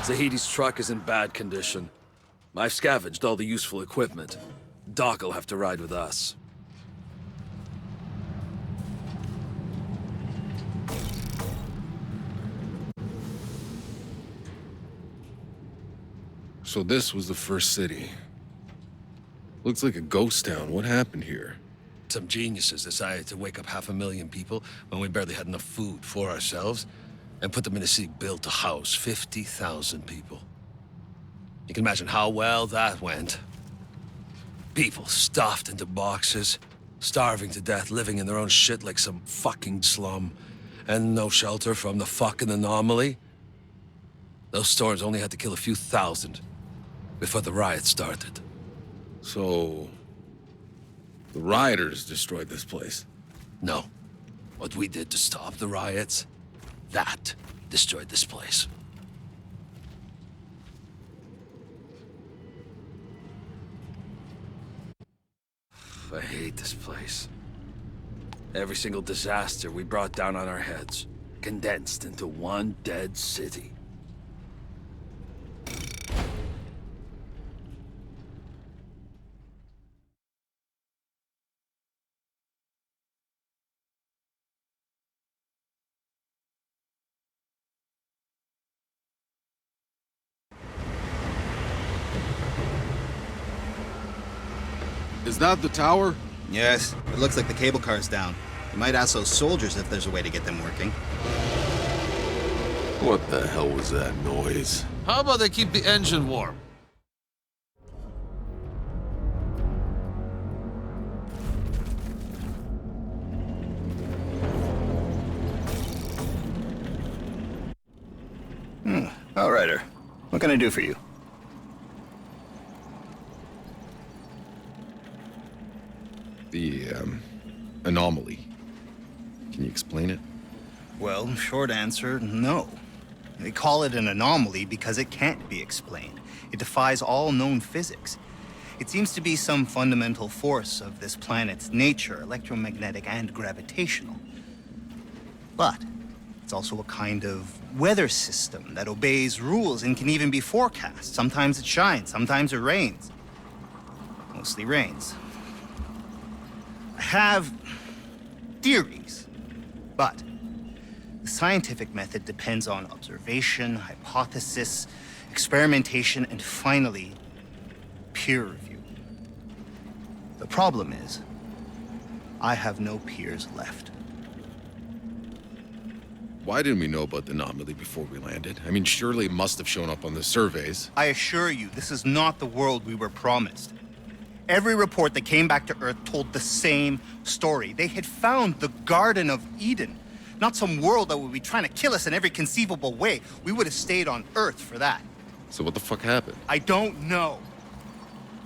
Zahidi's truck is in bad condition. I've scavenged all the useful equipment. Doc'll have to ride with us. So this was the first city. Looks like a ghost town. What happened here? Some geniuses decided to wake up 500,000 people when we barely had enough food for ourselves, and put them in a city built to house 50,000 people. You can imagine how well that went. People stuffed into boxes, starving to death, living in their own shit like some fucking slum, and no shelter from the fucking anomaly. Those storms only had to kill a few thousand before the riot started. So... the rioters destroyed this place? No. What we did to stop the riots, that destroyed this place. I hate this place. Every single disaster we brought down on our heads, condensed into one dead city. Is that the tower? Yes, it looks like the cable car's down. You might ask those soldiers if there's a way to get them working. What the hell was that noise? How about they keep the engine warm? Outrider, what can I do for you? The, anomaly. Can you explain it? Well, short answer, no. They call it an anomaly because it can't be explained. It defies all known physics. It seems to be some fundamental force of this planet's nature, electromagnetic and gravitational. But it's also a kind of weather system that obeys rules and can even be forecast. Sometimes it shines, sometimes it rains. Mostly rains. I have theories, but the scientific method depends on observation, hypothesis, experimentation, and finally, peer review. The problem is, I have no peers left. Why didn't we know about the anomaly before we landed? I mean, surely it must have shown up on the surveys. I assure you, this is not the world we were promised. Every report that came back to Earth told the same story. They had found the Garden of Eden, not some world that would be trying to kill us in every conceivable way. We would have stayed on Earth for that. So what the fuck happened? I don't know.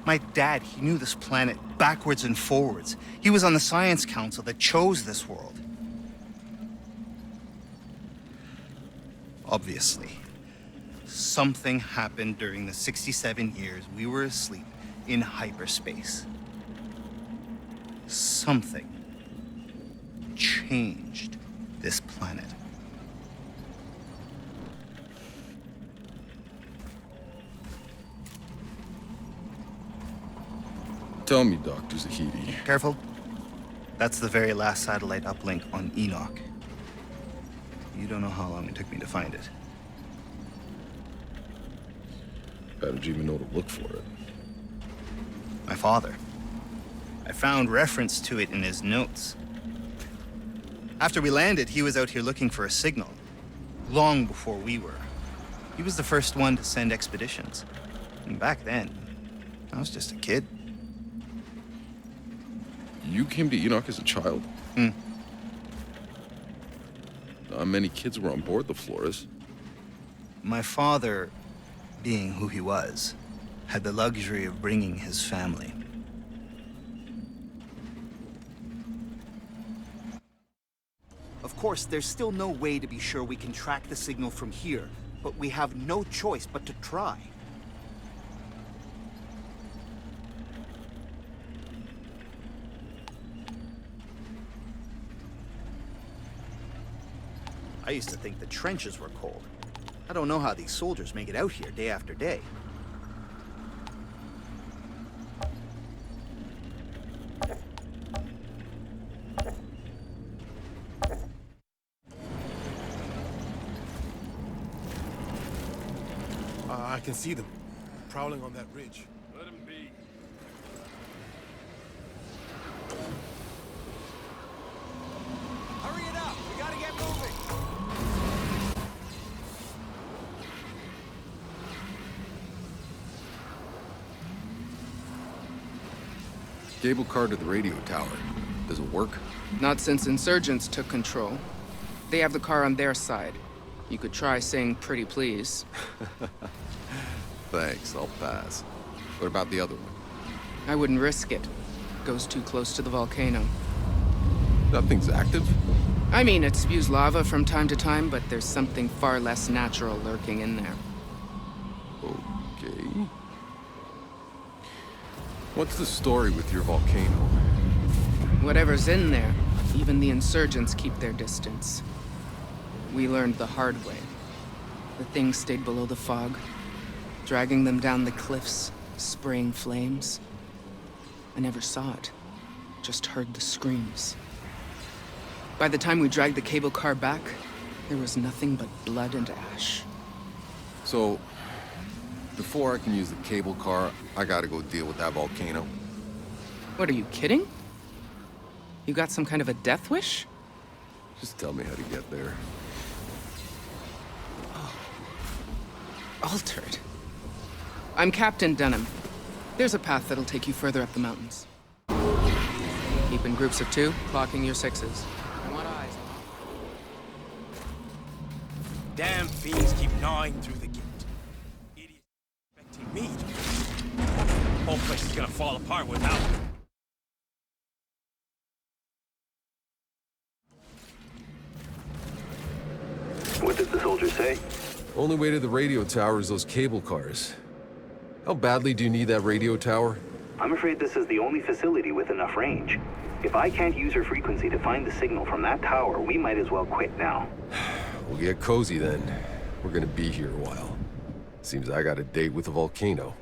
My dad, he knew this planet backwards and forwards. He was on the Science Council that chose this world. Obviously, something happened during the 67 years we were asleep in hyperspace. Something changed this planet. Tell me, Dr. Zahidi. Careful. That's the very last satellite uplink on Enoch. You don't know how long it took me to find it. How did you even know to look for it? My father. I found reference to it in his notes. After we landed, he was out here looking for a signal. Long before we were. He was the first one to send expeditions. And back then, I was just a kid. You came to Enoch as a child? Not many kids were on board the Flores. My father, being who he was, had the luxury of bringing his family. Of course, there's still no way to be sure we can track the signal from here, but we have no choice but to try. I used to think the trenches were cold. I don't know how these soldiers make it out here day after day. I can see them, prowling on that ridge. Let him be. Hurry it up! We gotta get moving! Cable car to the radio tower. Does it work? Not since insurgents took control. They have the car on their side. You could try saying pretty please. Thanks, I'll pass. What about the other one? I wouldn't risk it. Goes too close to the volcano. Nothing's active? I mean, it spews lava from time to time, but there's something far less natural lurking in there. Okay. What's the story with your volcano? Whatever's in there, even the insurgents keep their distance. We learned the hard way. The thing stayed below the fog, dragging them down the cliffs, spraying flames. I never saw it, just heard the screams. By the time we dragged the cable car back, there was nothing but blood and ash. So, before I can use the cable car, I gotta go deal with that volcano. What, are you kidding? You got some kind of a death wish? Just tell me how to get there. Altered. I'm Captain Dunham. There's a path that'll take you further up the mountains. Keep in groups of 2, clocking your 6s. I want eyes. Damn fiends keep gnawing through the gate. Idiot expecting me to... Whole place is gonna fall apart without me. What did the soldier say? Only way to the radio tower is those cable cars. How badly do you need that radio tower? I'm afraid this is the only facility with enough range. If I can't use her frequency to find the signal from that tower, we might as well quit now. We'll get cozy then. We're gonna be here a while. Seems I got a date with the volcano.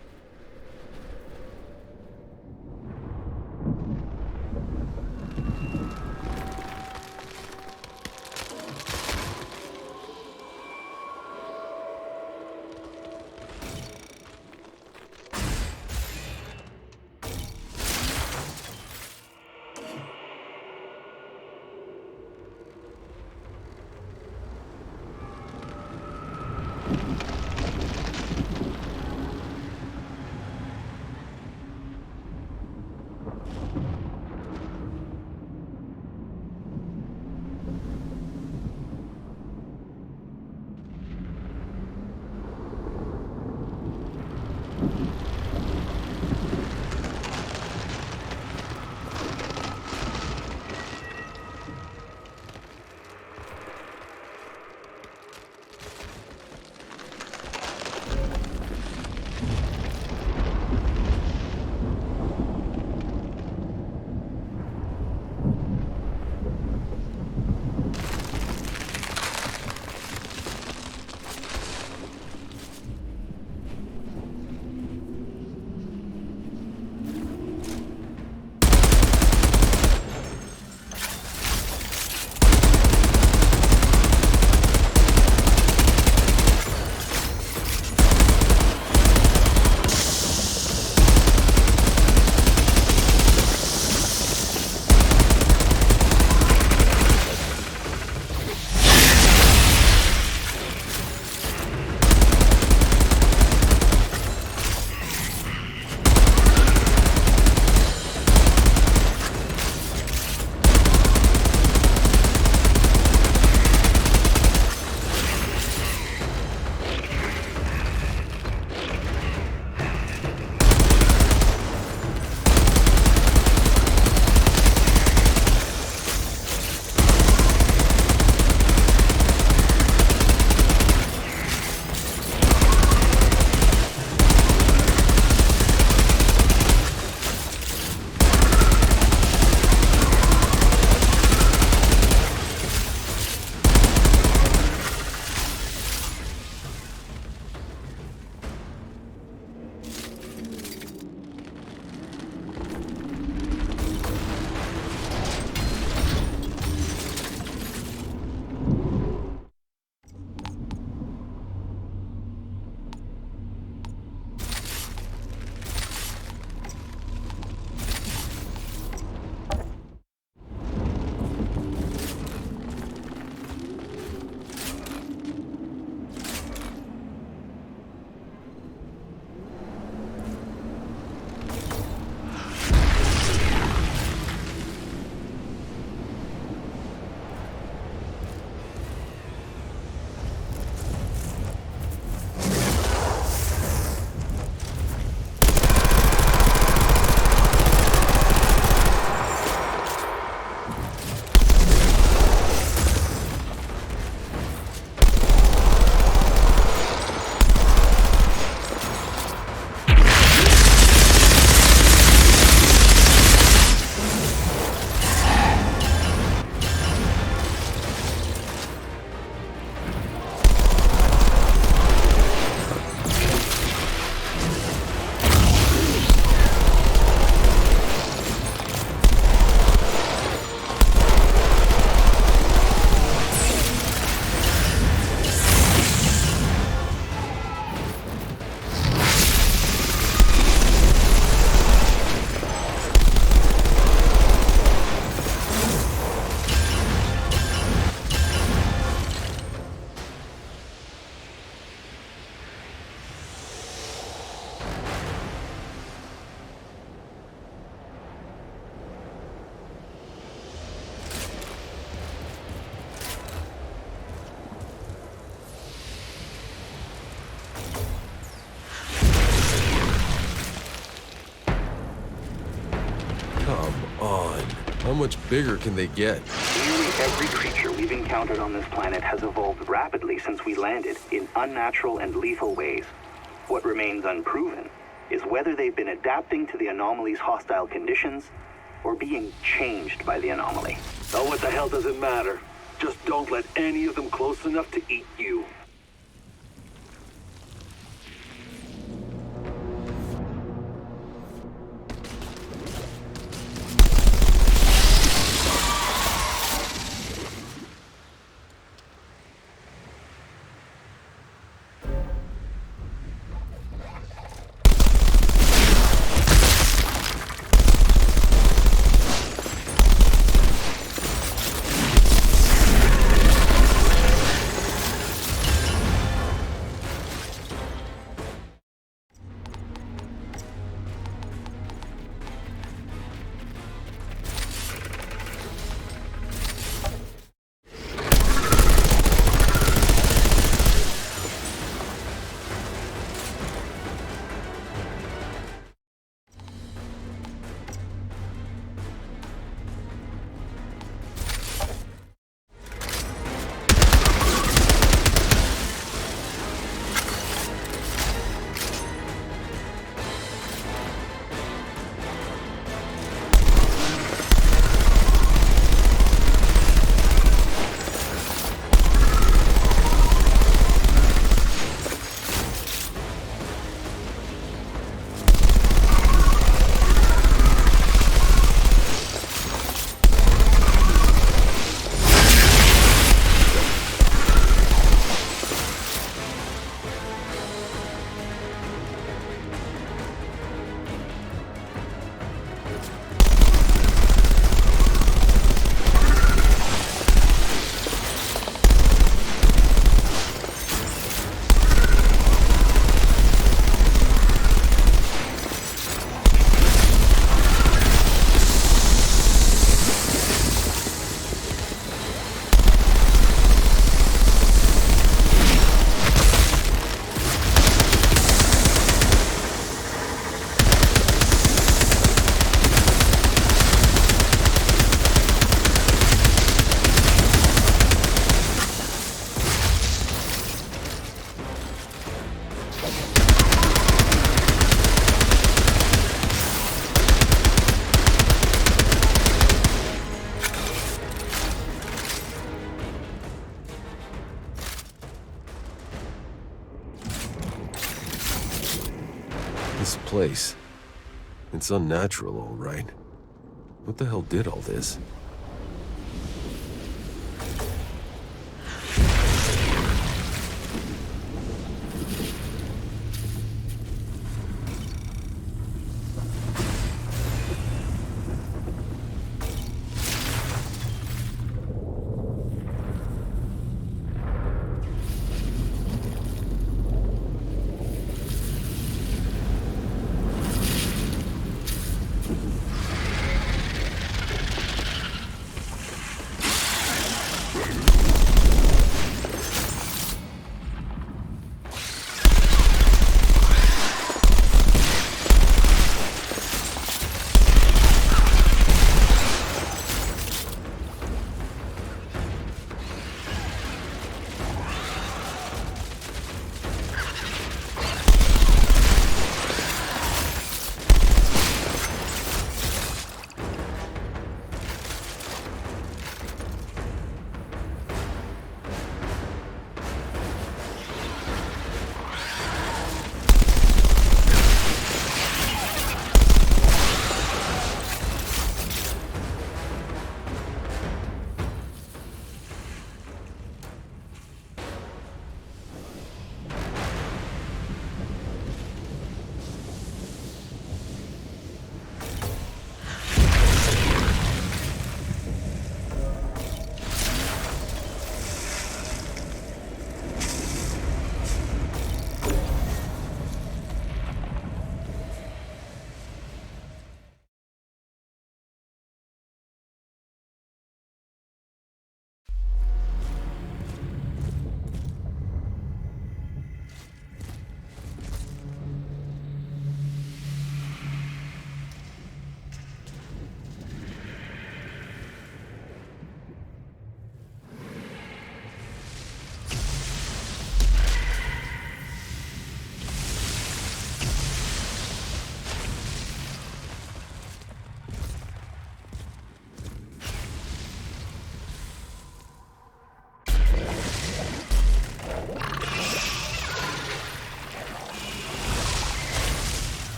How much bigger can they get? Nearly every creature we've encountered on this planet has evolved rapidly since we landed in unnatural and lethal ways. What remains unproven is whether they've been adapting to the anomaly's hostile conditions or being changed by the anomaly. Oh, what the hell does it matter? Just don't let any of them close enough to eat you. This place. It's unnatural, all right. What the hell did all this?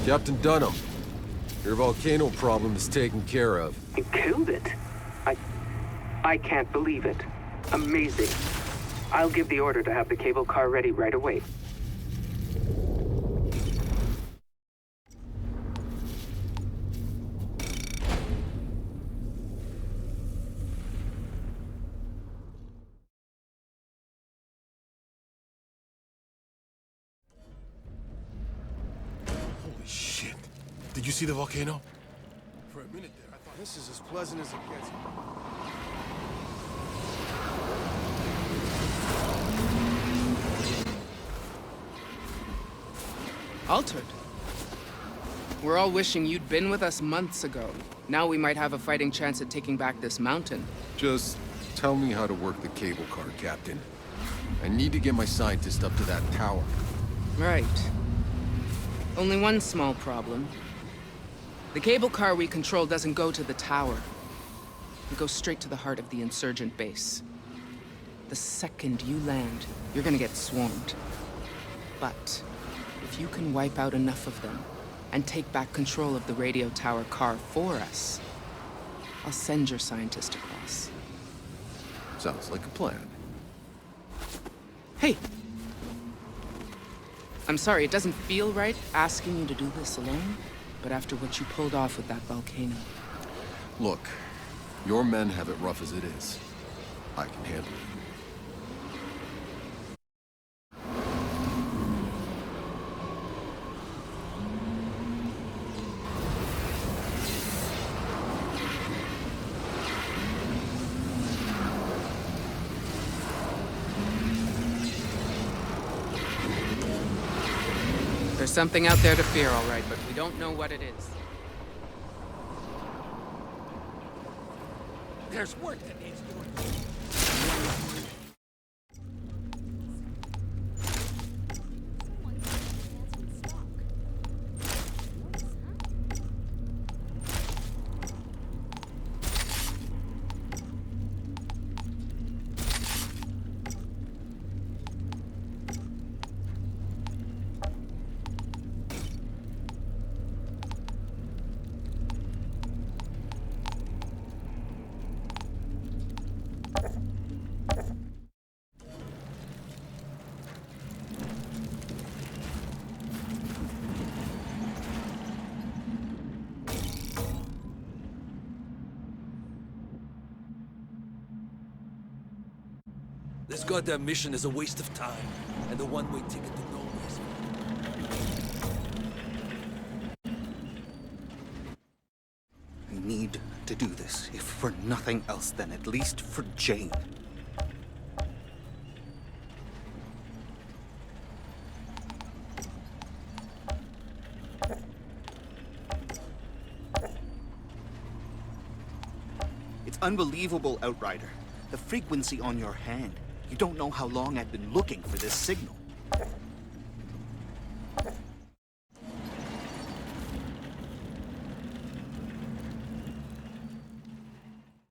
Captain Dunham, your volcano problem is taken care of. You killed it? I can't believe it. Amazing. I'll give the order to have the cable car ready right away. Holy shit. Did you see the volcano? For a minute there, I thought this is as pleasant as it gets. Altered? We're all wishing you'd been with us months ago. Now we might have a fighting chance at taking back this mountain. Just tell me how to work the cable car, Captain. I need to get my scientist up to that tower. Right. Only one small problem. The cable car we control doesn't go to the tower. It goes straight to the heart of the insurgent base. The second you land, you're gonna get swarmed. But if you can wipe out enough of them and take back control of the radio tower car for us, I'll send your scientist across. Sounds like a plan. Hey! I'm sorry, it doesn't feel right asking you to do this alone, but after what you pulled off with that volcano. Look, your men have it rough as it is. I can handle it. There's something out there to fear, all right, but we don't know what it is. There's work that needs doing. This goddamn mission is a waste of time, and a one-way ticket to nowhere. I need to do this, if for nothing else, then at least for Jane. It's unbelievable, Outrider. The frequency on your hand. You don't know how long I've been looking for this signal.